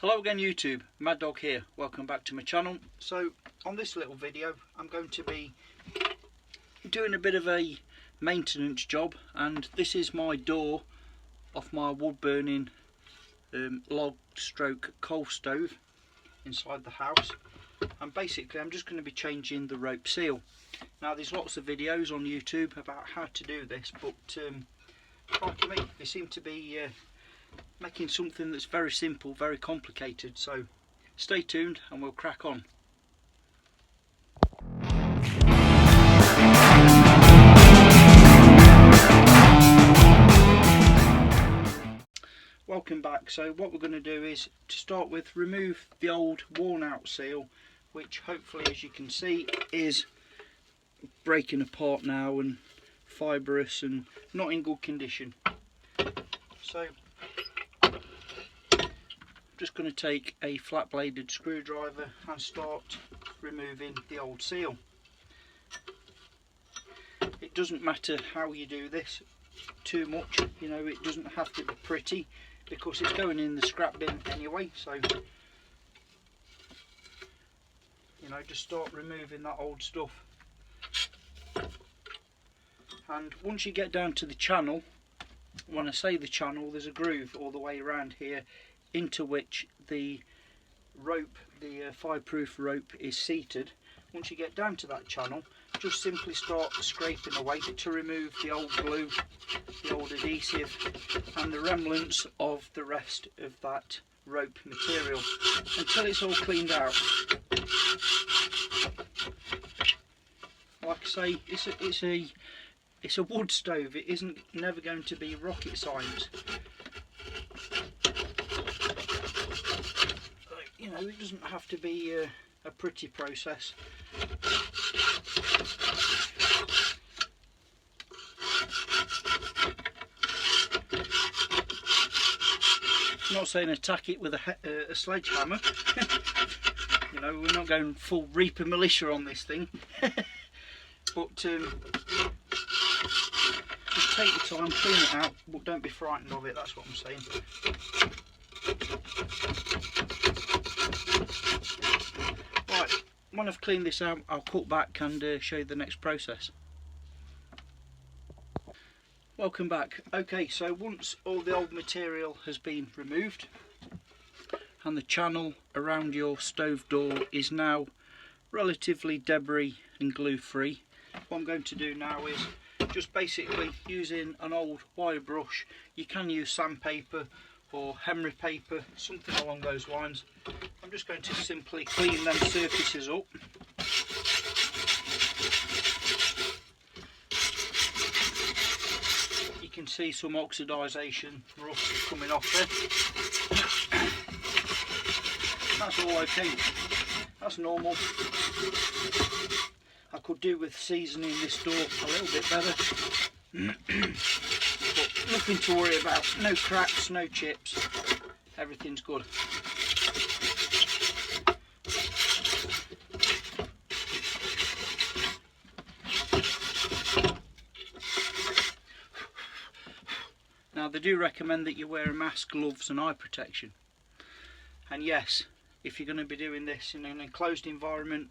Hello again YouTube, Mad Dog here, welcome back to my channel. So on this little video I'm going to be doing a bit of a maintenance job, and this is my door off my wood burning log stroke coal stove inside the house, and basically I'm just going to be changing the rope seal. Now there's lots of videos on YouTube about how to do this, but like me, they seem to be making something that's very simple very complicated, so stay tuned and we'll crack on. Welcome back. So what we're going to do is, to start with, remove the old worn out seal, which hopefully, as you can see, is breaking apart now and fibrous and not in good condition. So just going to take a flat bladed screwdriver and start removing the old seal. It doesn't matter how you do this too much, you know, it doesn't have to be pretty because it's going in the scrap bin anyway. So, you know, just start removing that old stuff. And once you get down to the channel, when I say the channel, there's a groove all the way around here into which the rope, the fireproof rope, is seated. Once you get down to that channel, just simply start scraping away to remove the old glue, the old adhesive and the remnants of the rest of that rope material until it's all cleaned out. Like I say, it's a wood stove. It isn't never going to be rocket science. You know, it doesn't have to be a pretty process. I'm not saying attack it with a sledgehammer. You know, we're not going full Reaper militia on this thing. But just take your time, clean it out, but don't be frightened of it, that's what I'm saying. Right, when I've cleaned this out, I'll cut back and show you the next process. Welcome back. Okay, so once all the old material has been removed and the channel around your stove door is now relatively debris and glue free, what I'm going to do now is just basically using an old wire brush. You can use sandpaper or Henry paper, something along those lines. I'm just going to simply clean them surfaces up. You can see some oxidisation, rust coming off there. That's all okay, that's normal. I could do with seasoning this door a little bit better. But nothing to worry about, no cracks, no chips, everything's good. Now they do recommend that you wear a mask, gloves and eye protection. And yes, if you're going to be doing this in an enclosed environment,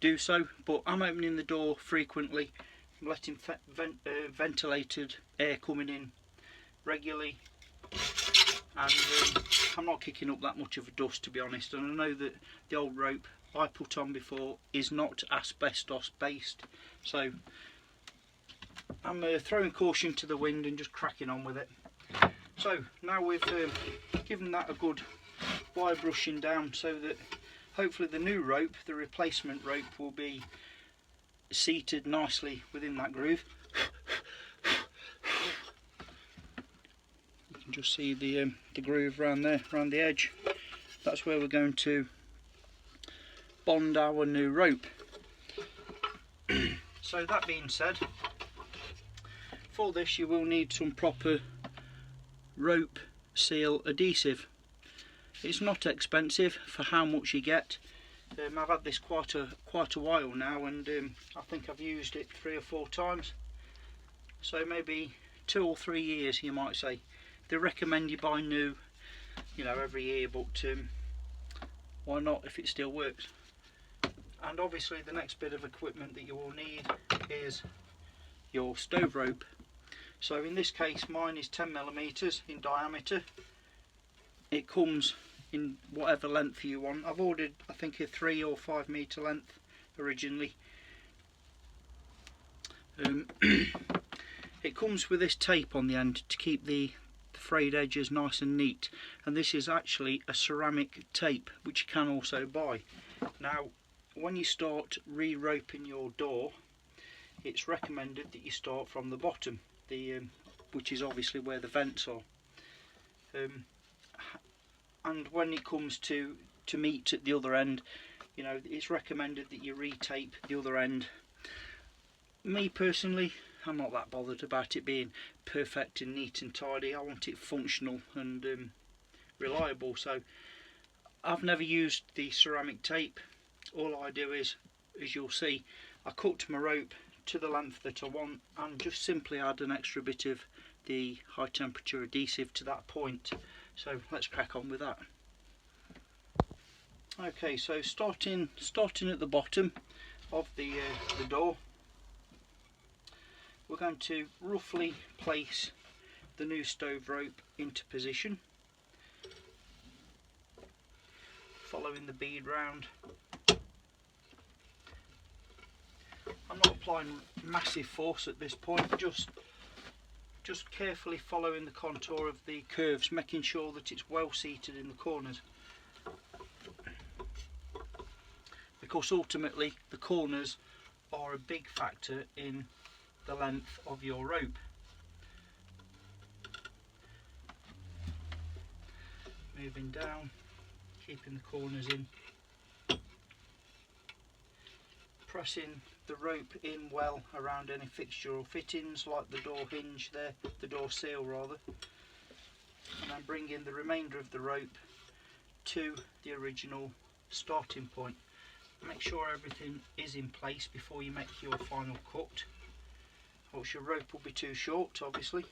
do so, but I'm opening the door frequently, I'm letting ventilated air coming in regularly, and I'm not kicking up that much of a dust, to be honest. And I know that the old rope I put on before is not asbestos based, so I'm throwing caution to the wind and just cracking on with it. So now we've given that a good wire brushing down, so that hopefully the new rope, the replacement rope, will be seated nicely within that groove. You can just see the groove around there, around the edge. That's where we're going to bond our new rope. So that being said, for this you will need some proper rope seal adhesive. It's not expensive for how much you get. I've had this quite a while now, and I think I've used it 3 or 4 times. So maybe 2 or 3 years, you might say. They recommend you buy new you know, every year, but why not if it still works? And obviously the next bit of equipment that you will need is your stove rope. So in this case mine is 10mm in diameter. It comes in whatever length you want. I've ordered I think a 3 or 5 meter length originally. It comes with this tape on the end to keep the frayed edges nice and neat, and this is actually a ceramic tape which you can also buy. Now when you start re-roping your door, it's recommended that you start from the bottom, which is obviously where the vents are, and when it comes to meet at the other end, you know, it's recommended that you re-tape the other end. Me personally, I'm not that bothered about it being perfect and neat and tidy. I want it functional and reliable, so I've never used the ceramic tape. All I do is, as you'll see, I cut my rope to the length that I want and just simply add an extra bit of the high temperature adhesive to that point. So let's crack on with that. Okay, so starting at the bottom of the door, we're going to roughly place the new stove rope into position, following the bead round. I'm not applying massive force at this point, just carefully following the contour of the curves, making sure that it's well seated in the corners, because ultimately the corners are a big factor in the length of your rope. Moving down, keeping the corners in, pressing the rope in well around any fixture or fittings like the door hinge there, the door seal rather, and then bringing the remainder of the rope to the original starting point. Make sure everything is in place before you make your final cut, or else your rope will be too short obviously.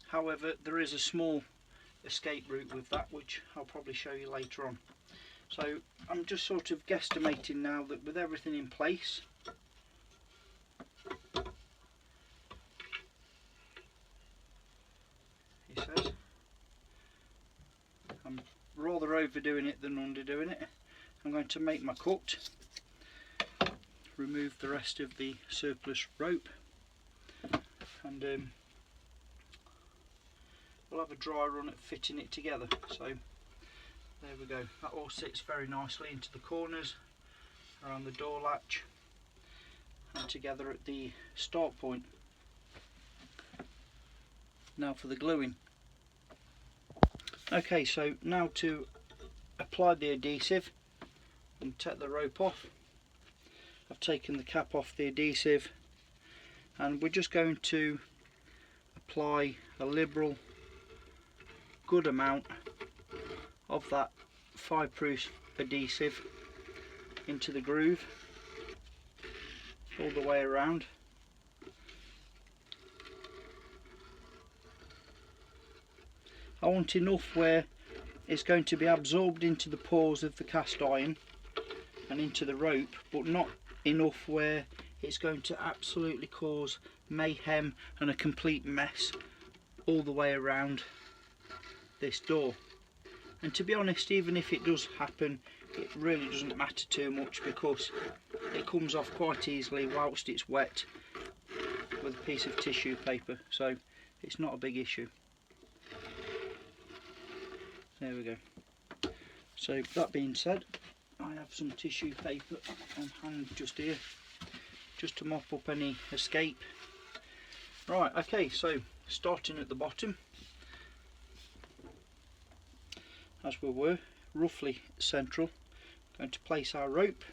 However, there is a small escape route with that, which I'll probably show you later on. So I'm just sort of guesstimating now that with everything in place, he says, I'm rather overdoing it than underdoing it. I'm going to make my cut, remove the rest of the surplus rope, and we'll have a dry run at fitting it together. So there we go, that all sits very nicely into the corners, around the door latch and together at the start point. Now for the gluing. Okay, so now to apply the adhesive and take the rope off. I've taken the cap off the adhesive and we're just going to apply a liberal good amount of that fireproof adhesive into the groove all the way around. I want enough where it's going to be absorbed into the pores of the cast iron and into the rope, but not enough where it's going to absolutely cause mayhem and a complete mess all the way around this door. And to be honest, even if it does happen, it really doesn't matter too much, because it comes off quite easily whilst it's wet with a piece of tissue paper, so it's not a big issue. There we go. So that being said, I have some tissue paper on hand just here, just to mop up any escape. Right, okay, so starting at the bottom, as we were, roughly central, going to place our rope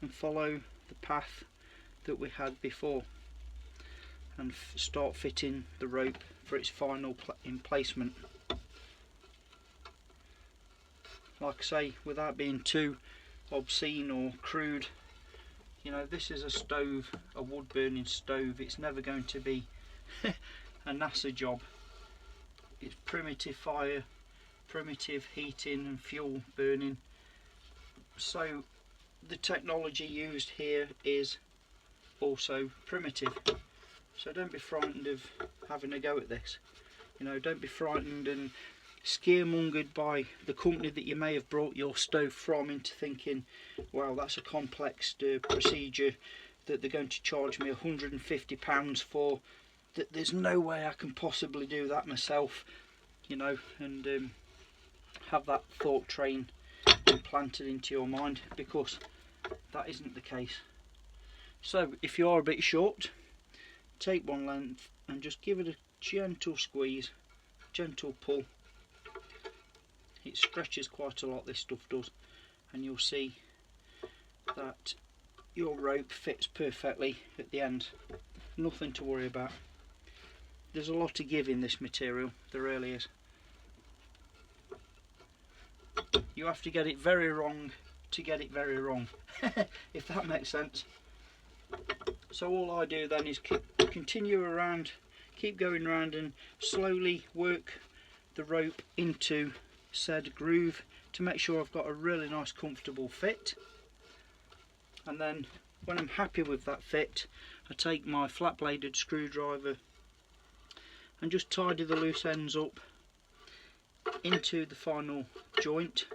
and follow the path that we had before, and start fitting the rope for its final emplacement. Like I say, without being too obscene or crude, you know, this is a stove, a wood burning stove. It's never going to be a NASA job. it's primitive fire, primitive heating and fuel burning. So the technology used here is also primitive. So don't be frightened of having a go at this. You know, don't be frightened and scaremongered by the company that you may have brought your stove from into thinking, well, that's a complex procedure that they're going to charge me £150 for. That there's no way I can possibly do that myself, you know, and have that thought train implanted into your mind, because that isn't the case. So if you are a bit short, take one length and just give it a gentle squeeze, gentle pull. It stretches quite a lot, this stuff does, and you'll see that your rope fits perfectly at the end. Nothing to worry about. There's a lot to give in this material, there really is. You have to get it very wrong to get it very wrong, if that makes sense. So all I do then is continue around, keep going around and slowly work the rope into said groove to make sure I've got a really nice comfortable fit. And then when I'm happy with that fit, I take my flat bladed screwdriver and just tidy the loose ends up into the final joint,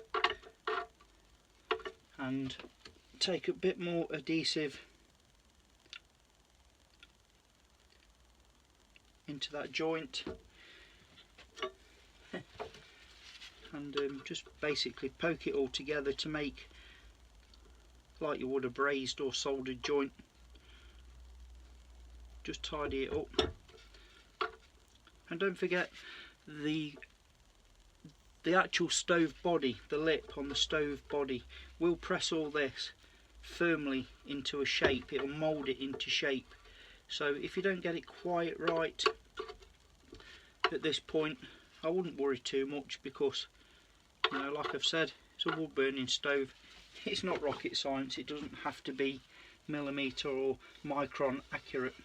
and take a bit more adhesive into that joint and just basically poke it all together to make like you would a brazed or soldered joint. Just tidy it up, and don't forget the actual stove body, the lip on the stove body will press all this firmly into a shape. It will mould it into shape. So if you don't get it quite right at this point, I wouldn't worry too much, because, you know, like I've said, it's a wood burning stove. It's not rocket science. It doesn't have to be millimetre or micron accurate.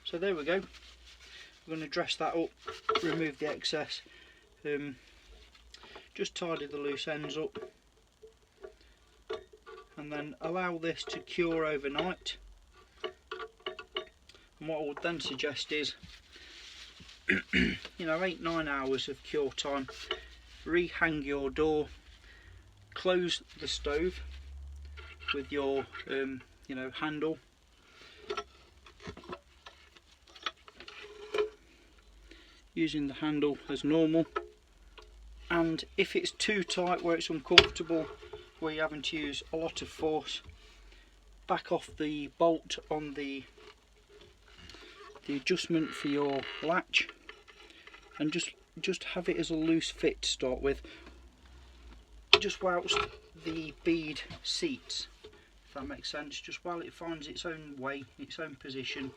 So there we go. We're going to dress that up, remove the excess, just tidy the loose ends up, and then allow this to cure overnight. And what I would then suggest is, you know, 8-9 hours of cure time. Rehang your door, close the stove with your you know, handle, using the handle as normal. And if it's too tight where it's uncomfortable, where you're having to use a lot of force, back off the bolt on the adjustment for your latch, and just have it as a loose fit to start with, just whilst the bead seats, if that makes sense, just while it finds its own way, its own position.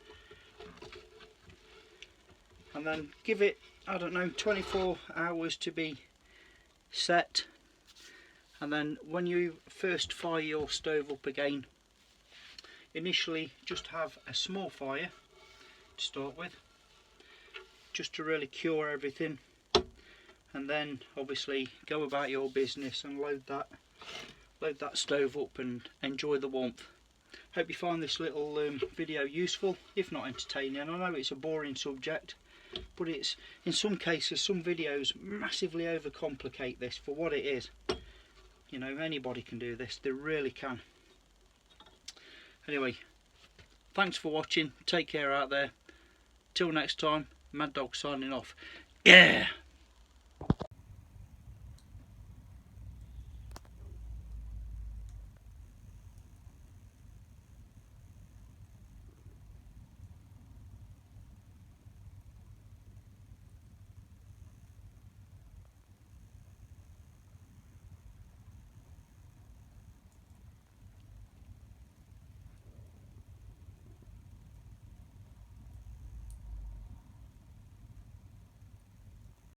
And then give it, I don't know, 24 hours to be set. And then when you first fire your stove up again, initially just have a small fire to start with, just to really cure everything, and then obviously go about your business and load that stove up and enjoy the warmth. Hope you find this little video useful, if not entertaining. I know it's a boring subject, but it's, in some cases, some videos massively overcomplicate this for what it is. You know, anybody can do this, they really can. Anyway, thanks for watching, take care out there. Till next time, Mad Dog signing off. Yeah!